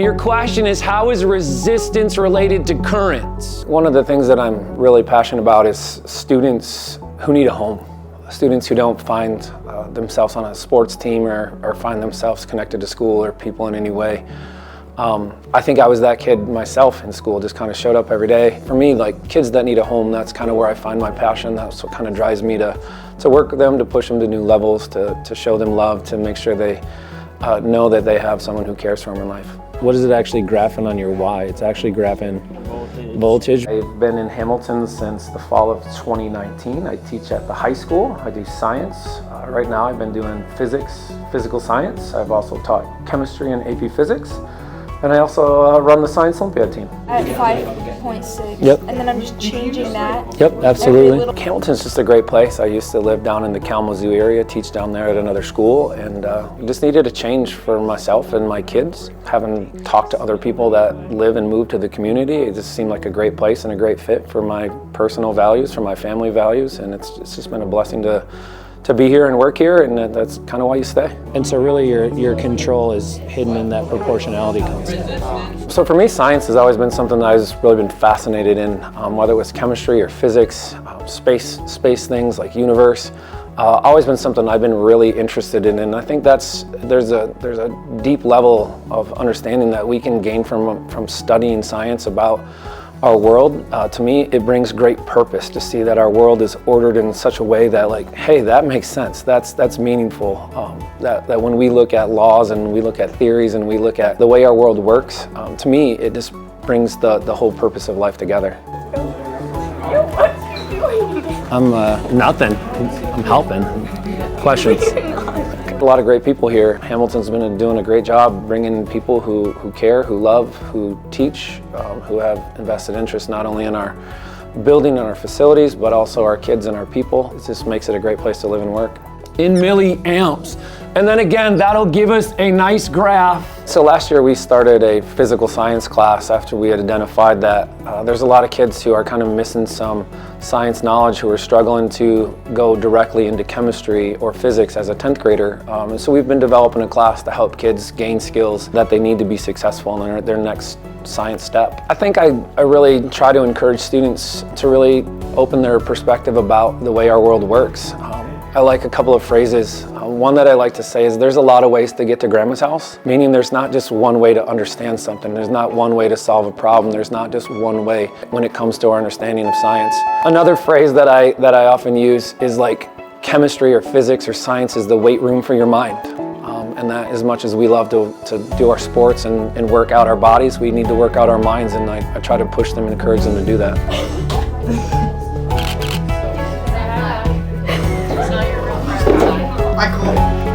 Your question is, how is resistance related to currents? One of the things that I'm really passionate about is students who need a home. Students who don't find themselves on a sports team or find themselves connected to school or people in any way. I think I was that kid myself in school, just kind of showed up every day. For me, like kids that need a home, that's kind of where I find my passion. That's what kind of drives me to work with them, to push them to new levels, to show them love, to make sure they know that they have someone who cares for them in life. What is it actually graphing on your Y? It's actually graphing voltage. I've been in Hamilton since the fall of 2019. I teach at the high school. I do science. Right now I've been doing physics, physical science. I've also taught chemistry and AP physics. And I also run the Science Olympiad team. At 5.6. Yep. And then I'm just changing that. Yep, absolutely. Hamilton's just a great place. I used to live down in the Kalamazoo area, teach down there at another school, and just needed a change for myself and my kids. Having talked to other people that live and move to the community, it just seemed like a great place and a great fit for my personal values, for my family values, and it's just been a blessing to be here and work here, and that's kind of why you stay. And so really your control is hidden in that proportionality concept. So for me, science has always been something that I've really been fascinated in, whether it was chemistry or physics, space things like universe. Always been something I've been really interested in, and I think there's a deep level of understanding that we can gain from studying science about our world. To me, it brings great purpose to see that our world is ordered in such a way that, like, hey, that makes sense. That's meaningful. That when we look at laws and we look at theories and we look at the way our world works, to me, it just brings the whole purpose of life together. I'm nothing. I'm helping. Questions? A lot of great people here. Hamilton's been doing a great job bringing people who care, who love, who teach, who have invested interest not only in our building and our facilities, but also our kids and our people. It just makes it a great place to live and work. In milliamps. And then again, that'll give us a nice graph. So last year we started a physical science class after we had identified that there's a lot of kids who are kind of missing some science knowledge, who are struggling to go directly into chemistry or physics as a 10th grader. And so we've been developing a class to help kids gain skills that they need to be successful in their next science step. I think I really try to encourage students to really open their perspective about the way our world works. I like a couple of phrases. One that I like to say is there's a lot of ways to get to grandma's house, meaning there's not just one way to understand something. There's not one way to solve a problem. There's not just one way when it comes to our understanding of science. Another phrase that I often use is like chemistry or physics or science is the weight room for your mind. And that as much as we love to do our sports and work out our bodies, we need to work out our minds, and I try to push them and encourage them to do that. Michael.